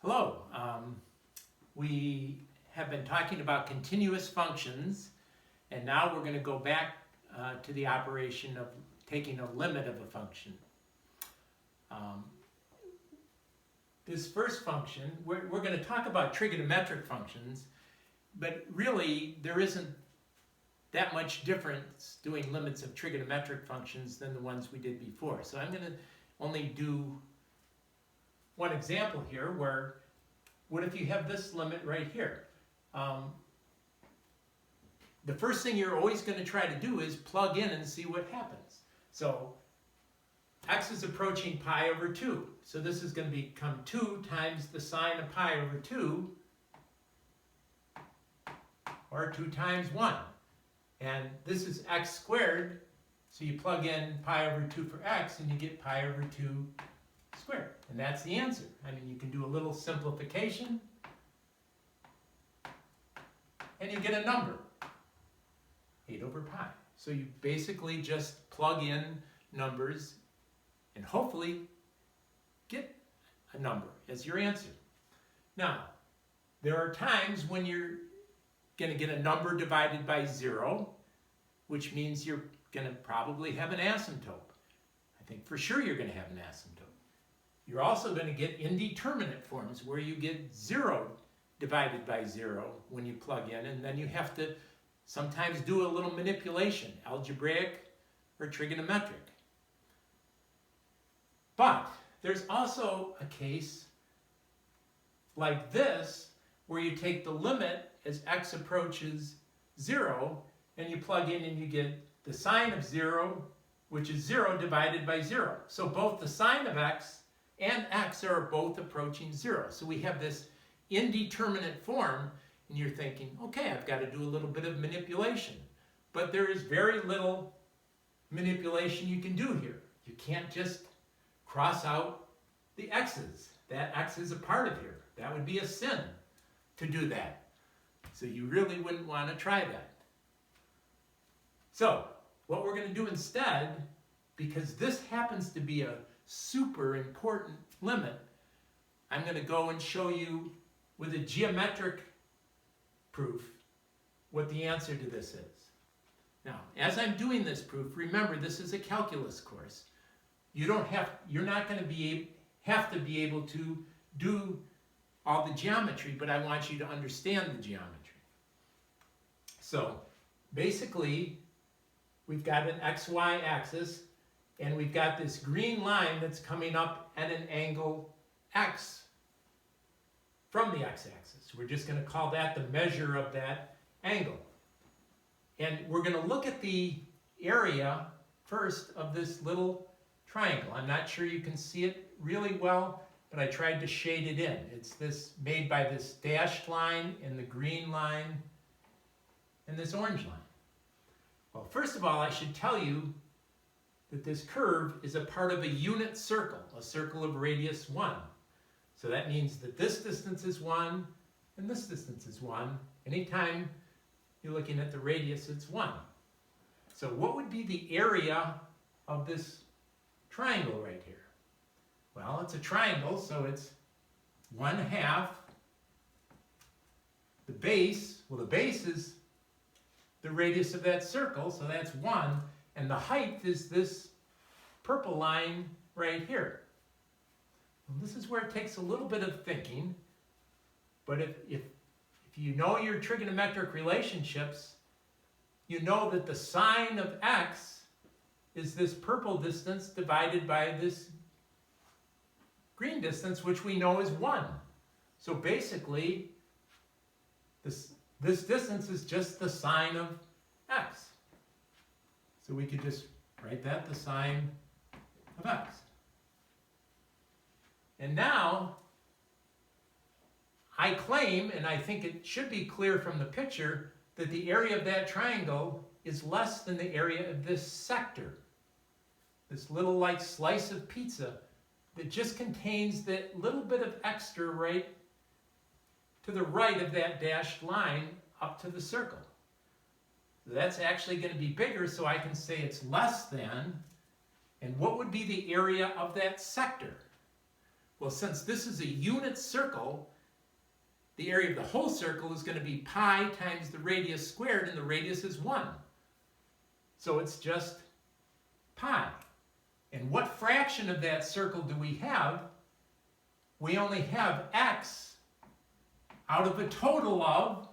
Hello. We have been talking about continuous functions, and now we're going to go back to the operation of taking a limit of a function. This first function, we're going to talk about trigonometric functions, but really there isn't that much difference doing limits of trigonometric functions than the ones we did before. So I'm going to only do one example here where, what if you have this limit right here? The first thing you're always going to try to do is plug in and see what happens. So x is approaching pi over 2. So this is going to become 2 times the sine of pi over 2, or 2 times 1. And this is x squared, so you plug in pi over 2 for x, and you get pi over 2 squared. And that's the answer. I mean, you can do a little simplification, and you get a number, 8 over pi. So you basically just plug in numbers and hopefully get a number as your answer. Now, there are times when you're going to get a number divided by 0, which means you're going to probably have an asymptote. I think for sure you're going to have an asymptote. You're also going to get indeterminate forms where you get 0 divided by 0 when you plug in, and then you have to sometimes do a little manipulation, algebraic or trigonometric. But there's also a case like this where you take the limit as x approaches 0, and you plug in and you get the sine of 0, which is 0 divided by 0. So both the sine of x and x are both approaching 0. So we have this indeterminate form, and you're thinking, okay, I've got to do a little bit of manipulation. But there is very little manipulation you can do here. You can't just cross out the x's. That x is a part of here. That would be a sin to do that. So you really wouldn't want to try that. So what we're going to do instead, because this happens to be a super important limit, I'm going to go and show you with a geometric proof what the answer to this is. Now, as I'm doing this proof, remember this is a calculus course. You're not going to have to be able to do all the geometry, but I want you to understand the geometry. So basically, we've got an xy axis, and we've got this green line that's coming up at an angle x from the x-axis. We're just going to call that the measure of that angle. And we're going to look at the area first of this little triangle. I'm not sure you can see it really well, but I tried to shade it in. It's this made by this dashed line and the green line and this orange line. Well, first of all, I should tell you that this curve is a part of a unit circle, a circle of radius 1. So that means that this distance is 1 and this distance is 1. Anytime you're looking at the radius, it's 1. So what would be the area of this triangle right here? Well, it's a triangle, so it's 1/2 the base. Well, the base is the radius of that circle, so that's 1. And the height is this purple line right here. Well, this is where it takes a little bit of thinking, but if you know your trigonometric relationships, you know that the sine of x is this purple distance divided by this green distance, which we know is 1. So basically, this distance is just the sine of x. So we could just write that the sine of x. And now, I claim, and I think it should be clear from the picture, that the area of that triangle is less than the area of this sector. This little like slice of pizza that just contains that little bit of extra right to the right of that dashed line up to the circle. That's actually going to be bigger, so I can say it's less than. And what would be the area of that sector? Well, since this is a unit circle, the area of the whole circle is going to be pi times the radius squared, and the radius is 1. So it's just pi. And what fraction of that circle do we have? We only have x out of a total of,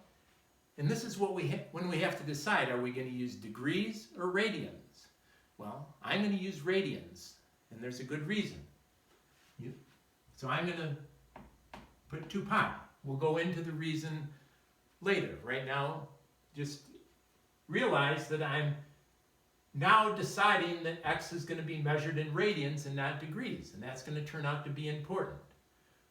and this is what when we have to decide, are we going to use degrees or radians? Well, I'm going to use radians, and there's a good reason. So I'm going to put 2 pi. We'll go into the reason later. Right now, just realize that I'm now deciding that x is going to be measured in radians and not degrees, and that's going to turn out to be important.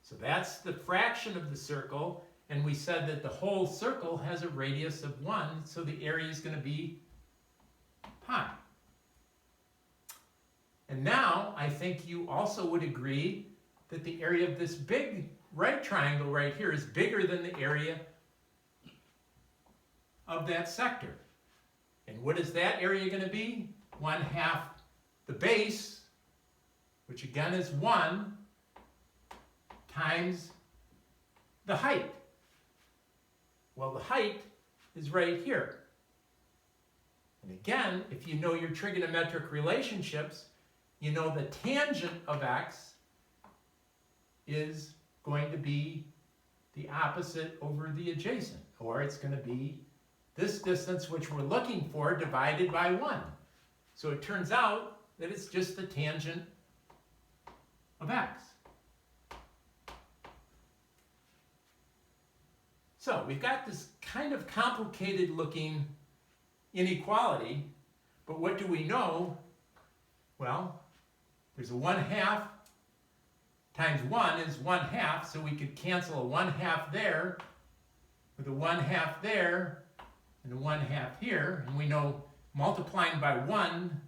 So that's the fraction of the circle, and we said that the whole circle has a radius of 1, so the area is going to be pi. And now I think you also would agree that the area of this big right triangle right here is bigger than the area of that sector. And what is that area going to be? 1/2 the base, which again is 1, times the height. Well, the height is right here. And again, if you know your trigonometric relationships, you know the tangent of x is going to be the opposite over the adjacent, or it's going to be this distance which we're looking for divided by 1. So it turns out that it's just the tangent of x. So we've got this kind of complicated looking inequality, but what do we know? Well, there's a 1/2 times 1 is 1/2, so we could cancel a 1/2 there with a 1/2 there and a 1/2 here, and we know multiplying by 1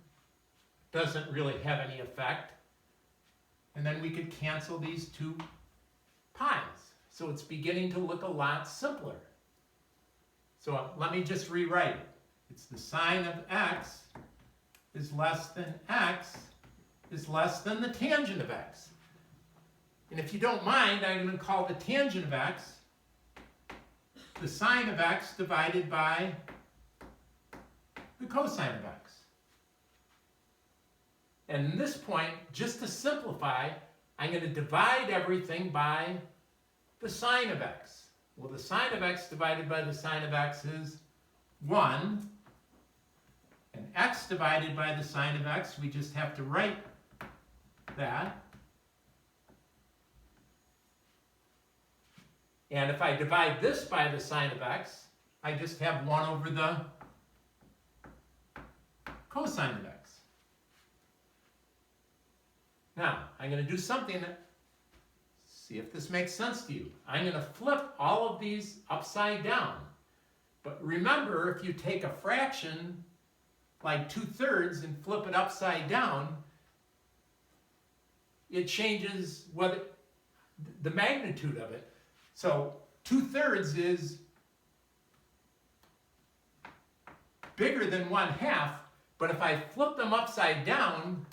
doesn't really have any effect. And then we could cancel these 2 pi's. So it's beginning to look a lot simpler. So let me just rewrite it. It's the sine of x is less than x is less than the tangent of x. And if you don't mind, I'm going to call the tangent of x the sine of x divided by the cosine of x. And at this point, just to simplify, I'm going to divide everything by the sine of x. Well, the sine of x divided by the sine of x is 1. And x divided by the sine of x, we just have to write that. And if I divide this by the sine of x, I just have 1 over the cosine of x. Now, I'm going to do something that, see if this makes sense to you. I'm going to flip all of these upside down. But remember, if you take a fraction like 2/3 and flip it upside down, it changes the magnitude of it. So 2/3 is bigger than 1/2, but if I flip them upside down,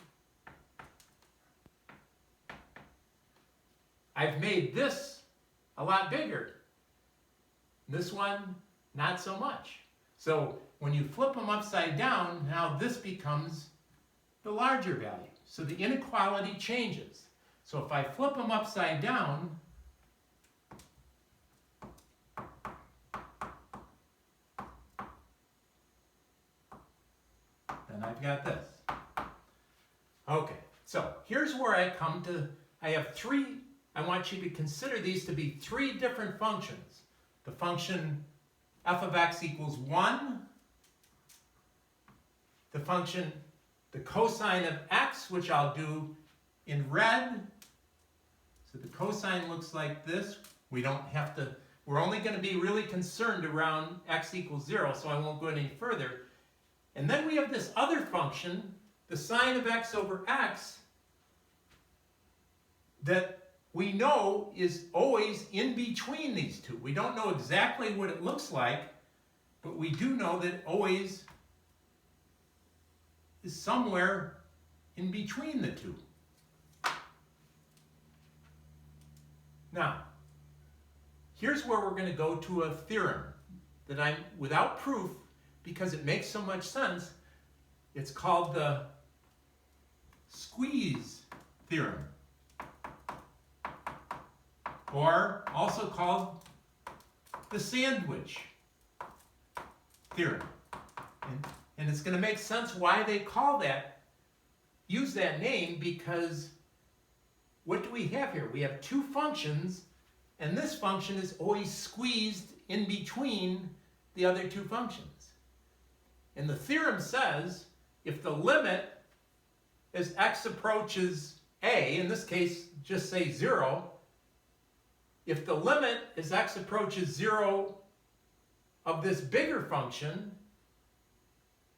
I've made this a lot bigger. This one, not so much. So when you flip them upside down, now this becomes the larger value. So the inequality changes. So if I flip them upside down, then I've got this. Okay, so here's where I come to, I have 3, I want you to consider these to be 3 different functions. The function f of x equals 1, the function, the cosine of x, which I'll do in red. So the cosine looks like this. We don't have to, we're only going to be really concerned around x equals 0, so I won't go any further. And then we have this other function, the sine of x over x, that we know is always in between these two. We don't know exactly what it looks like, but we do know that it always is somewhere in between the two. Now, here's where we're going to go to a theorem that I'm without proof because it makes so much sense. It's called the Squeeze Theorem, or also called the Sandwich Theorem. And it's going to make sense why they use that name, because what do we have here? We have two functions, and this function is always squeezed in between the other two functions. And the theorem says if the limit as x approaches a, in this case just say 0, if the limit as x approaches 0 of this bigger function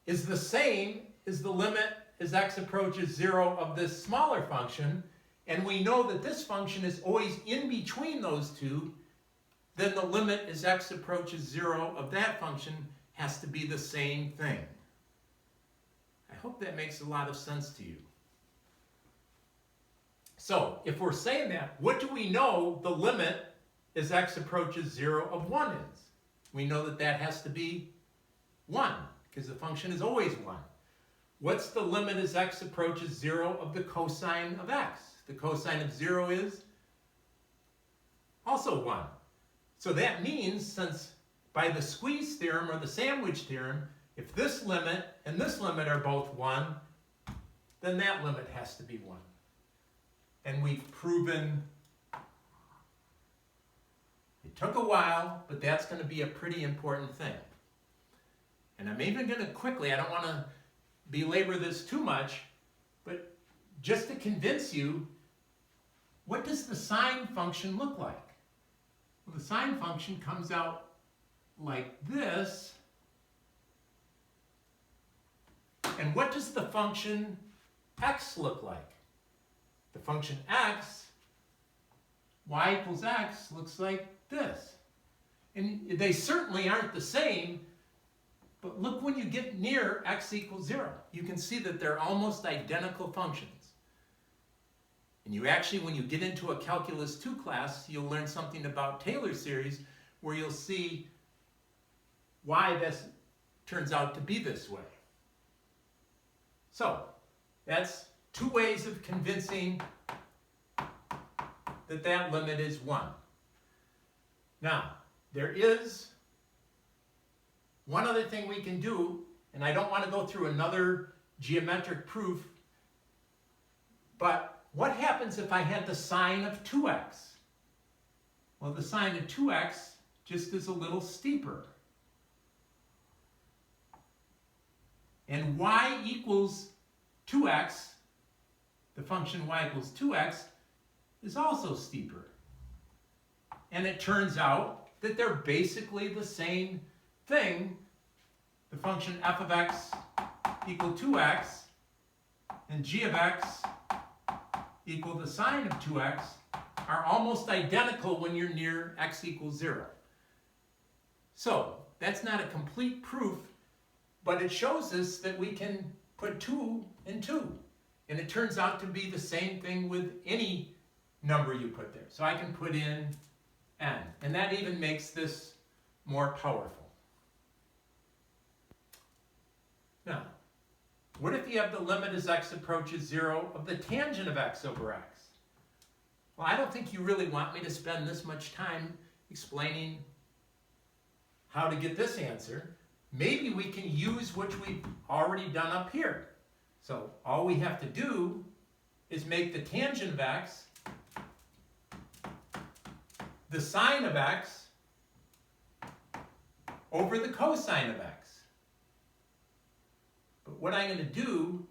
is the same as the limit as x approaches 0 of this smaller function, and we know that this function is always in between those two, then the limit as x approaches 0 of that function has to be the same thing. I hope that makes a lot of sense to you. So, if we're saying that, what do we know the limit as x approaches 0 of 1 is? We know that that has to be 1, because the function is always 1. What's the limit as x approaches 0 of the cosine of x? The cosine of 0 is also 1. So that means, since by the Squeeze theorem or the Sandwich theorem, if this limit and this limit are both 1, then that limit has to be 1. And we've proven, it took a while, but that's going to be a pretty important thing. And I'm even going to quickly, I don't want to belabor this too much, but just to convince you, what does the sine function look like? Well, the sine function comes out like this. And what does the function x look like? The function x, y equals x, looks like this. And they certainly aren't the same, but look when you get near x equals 0. You can see that they're almost identical functions. And you actually, when you get into a Calculus 2 class, you'll learn something about Taylor series, where you'll see why this turns out to be this way. So, that's two ways of convincing that that limit is 1. Now, there is one other thing we can do, and I don't want to go through another geometric proof, but what happens if I had the sine of 2x? Well, the sine of 2x just is a little steeper. And y equals 2x, the function y equals 2x, is also steeper. And it turns out that they're basically the same thing. The function f of x equal 2x and g of x equal the sine of 2x are almost identical when you're near x equals 0. So that's not a complete proof, but it shows us that we can put 2 and 2. And it turns out to be the same thing with any number you put there. So I can put in n, and that even makes this more powerful. Now, what if you have the limit as x approaches 0 of the tangent of x over x? Well, I don't think you really want me to spend this much time explaining how to get this answer. Maybe we can use what we've already done up here. So all we have to do is make the tangent of x the sine of x over the cosine of x. But what I'm going to do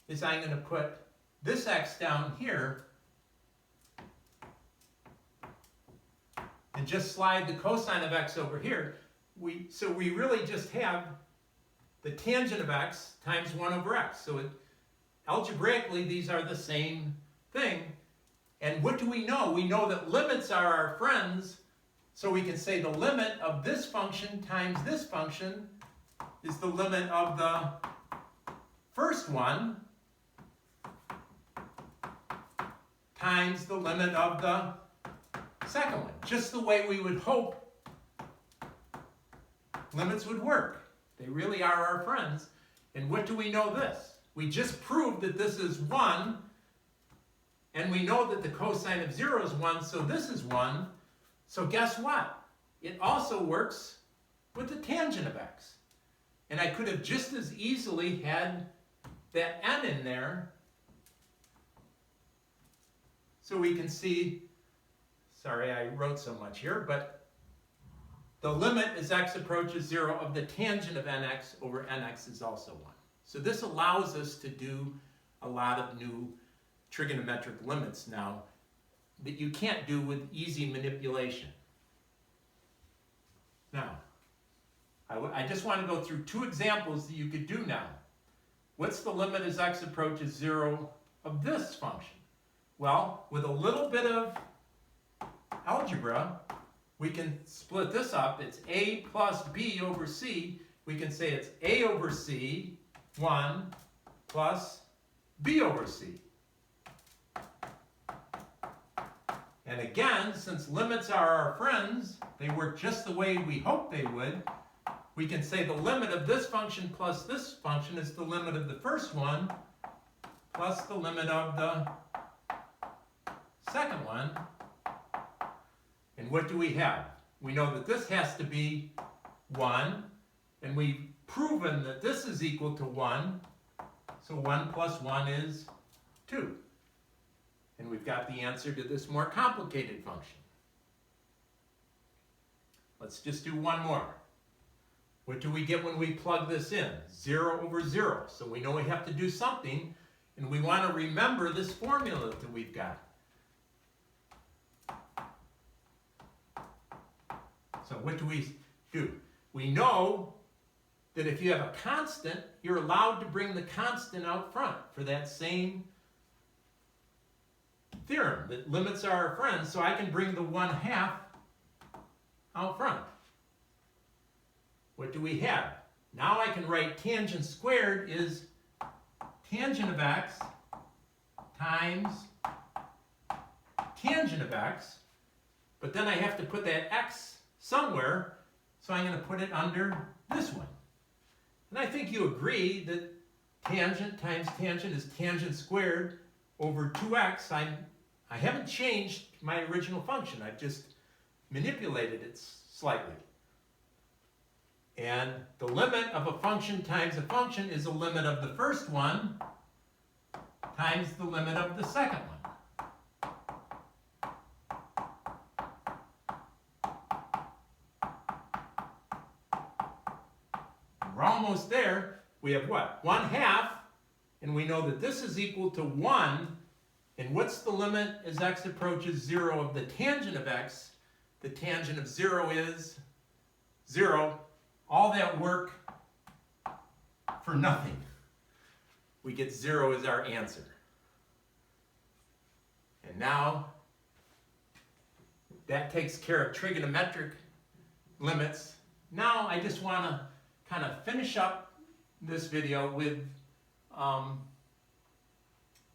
is I'm going to put this x down here and just slide the cosine of x over here. So we really just have the tangent of x times 1 over x. So algebraically, these are the same thing. And what do we know? We know that limits are our friends, so we can say the limit of this function times this function is the limit of the first one times the limit of the second one, just the way we would hope limits would work. They really are our friends. And what do we know this? We just proved that this is 1, and we know that the cosine of 0 is 1, so this is 1. So guess what? It also works with the tangent of x. And I could have just as easily had that n in there, so we can see, sorry I wrote so much here, but the limit as x approaches 0 of the tangent of nx over nx is also 1. So this allows us to do a lot of new trigonometric limits now that you can't do with easy manipulation. Now, I just want to go through 2 examples that you could do now. What's the limit as x approaches 0 of this function? Well, with a little bit of algebra, we can split this up. It's a plus b over c. We can say it's a over c, 1, plus b over c. And again, since limits are our friends, they work just the way we hope they would, we can say the limit of this function plus this function is the limit of the first one plus the limit of the second one. And what do we have? We know that this has to be 1, and we've proven that this is equal to 1, so 1 plus 1 is 2. And we've got the answer to this more complicated function. Let's just do one more. What do we get when we plug this in? 0 over 0. So we know we have to do something, and we want to remember this formula that we've got. So what do we do? We know that if you have a constant, you're allowed to bring the constant out front for that same theorem, that limits are our friends, so I can bring the 1/2 out front. What do we have? Now I can write tangent squared is tangent of x times tangent of x, but then I have to put that x somewhere, so I'm going to put it under this one. And I think you agree that tangent times tangent is tangent squared over 2x. I haven't changed my original function. I've just manipulated it slightly. And the limit of a function times a function is the limit of the first one times the limit of the second one. We're almost there. We have what? 1/2, and we know that this is equal to 1. And what's the limit as x approaches 0 of the tangent of x? The tangent of 0 is 0. All that work for nothing. We get 0 as our answer. And now, that takes care of trigonometric limits. Now I just want to kind of finish up this video with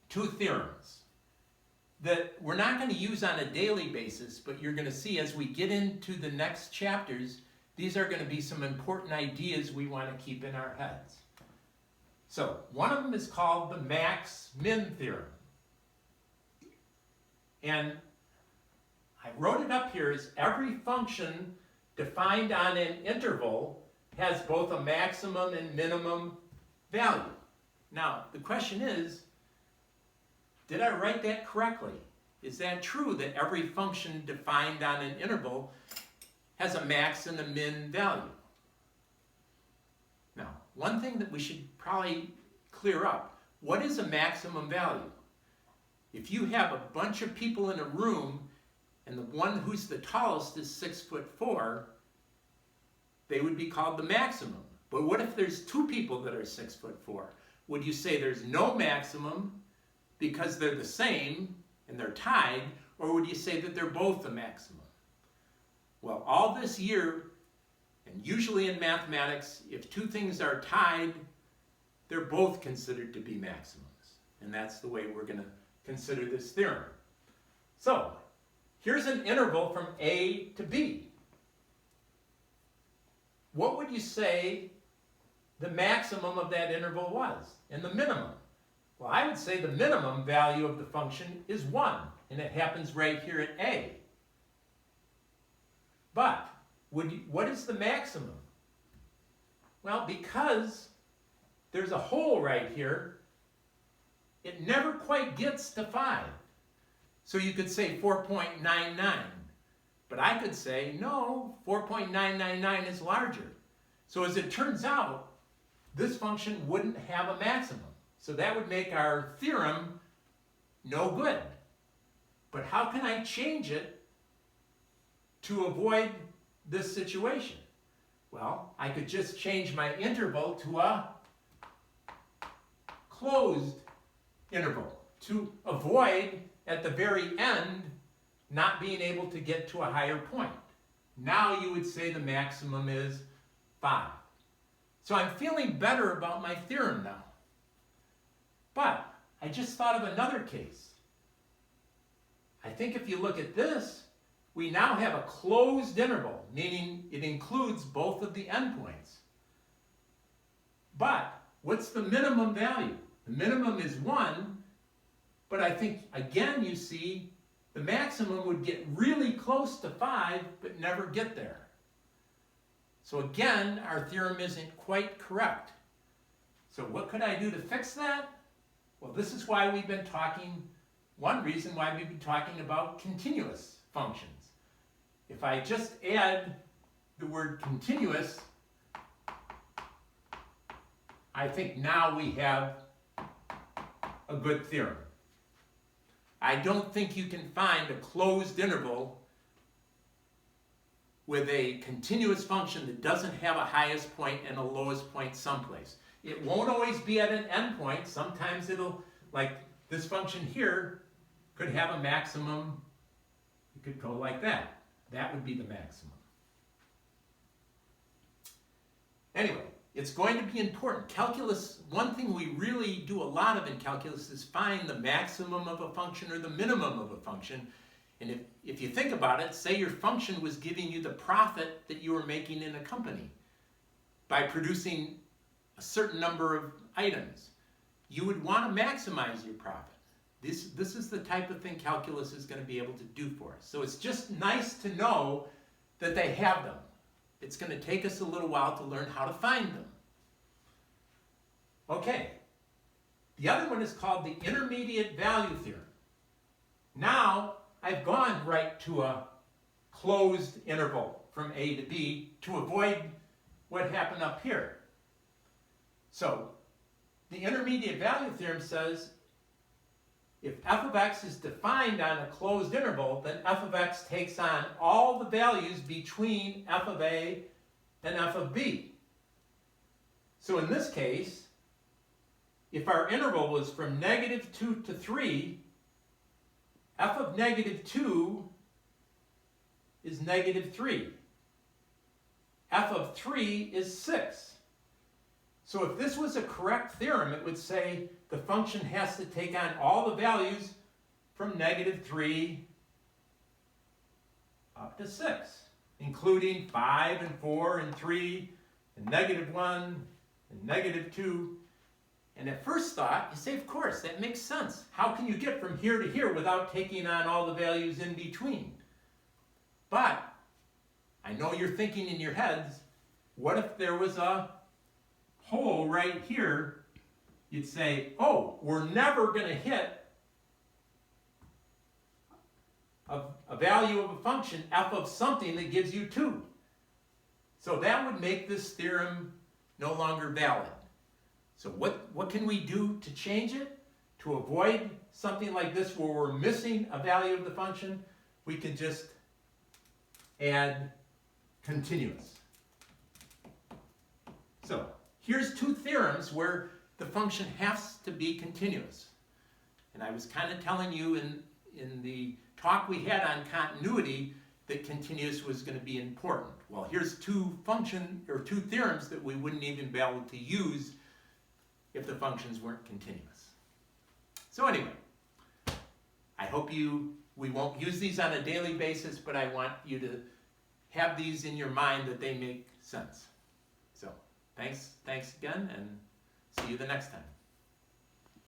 2 theorems that we're not going to use on a daily basis, but you're going to see as we get into the next chapters, these are going to be some important ideas we want to keep in our heads. So, one of them is called the Max-Min Theorem. And I wrote it up here as every function defined on an interval has both a maximum and minimum value. Now, the question is, did I write that correctly? Is that true that every function defined on an interval has a max and a min value? Now, one thing that we should probably clear up, what is a maximum value? If you have a bunch of people in a room and the one who's the tallest is 6'4", they would be called the maximum. But what if there's 2 people that are 6'4"? Would you say there's no maximum because they're the same and they're tied, or would you say that they're both the maximum? Well, all this year, and usually in mathematics, if 2 things are tied, they're both considered to be maximums. And that's the way we're going to consider this theorem. So, here's an interval from A to B. What would you say the maximum of that interval was, and the minimum? Well, I would say the minimum value of the function is 1, and it happens right here at A. But what is the maximum? Well, because there's a hole right here, it never quite gets to 5. So you could say 4.99. But I could say, no, 4.999 is larger. So as it turns out, this function wouldn't have a maximum. So that would make our theorem no good. But how can I change it to avoid this situation? Well, I could just change my interval to a closed interval to avoid, at the very end, not being able to get to a higher point. Now you would say the maximum is 5. So I'm feeling better about my theorem now. But I just thought of another case. I think if you look at this, we now have a closed interval, meaning it includes both of the endpoints. But what's the minimum value? The minimum is 1, but I think, again, you see, the maximum would get really close to 5, but never get there. So again, our theorem isn't quite correct. So what could I do to fix that? Well, this is why we've been talking, one reason why we've been talking about continuous functions. If I just add the word continuous, I think now we have a good theorem. I don't think you can find a closed interval with a continuous function that doesn't have a highest point and a lowest point someplace. It won't always be at an endpoint. Sometimes it'll, like this function here, could have a maximum. It could go like that. That would be the maximum. Anyway, it's going to be important. Calculus, one thing we really do a lot of in calculus is find the maximum of a function or the minimum of a function. And if you think about it, say your function was giving you the profit that you were making in a company by producing a certain number of items. You would want to maximize your profit. This is the type of thing calculus is going to be able to do for us. So it's just nice to know that they have them. It's going to take us a little while to learn how to find them. Okay, the other one is called the Intermediate Value Theorem. Now, I've gone right to a closed interval from A to B to avoid what happened up here. So, the Intermediate Value Theorem says if f of x is defined on a closed interval, then f of x takes on all the values between f of a and f of b. So in this case, if our interval was from -2 to 3, f of -2 is -3. F of 3 is 6. So if this was a correct theorem, it would say the function has to take on all the values from -3 up to 6, including 5 and 4 and 3 and -1 and -2. And at first thought, you say, of course, that makes sense. How can you get from here to here without taking on all the values in between? But I know you're thinking in your heads, what if there was a hole right here? You'd say, oh, we're never going to hit a value of a function, f of something, that gives you 2. So that would make this theorem no longer valid. So what can we do to change it? To avoid something like this where we're missing a value of the function, we can just add continuous. So here's 2 theorems where the function has to be continuous. And I was kind of telling you in the talk we had on continuity that continuous was going to be important. Well, here's 2 theorems that we wouldn't even be able to use if the functions weren't continuous. So anyway, I hope you We won't use these on a daily basis, but I want you to have these in your mind that they make sense. So thanks again, and see you the next time.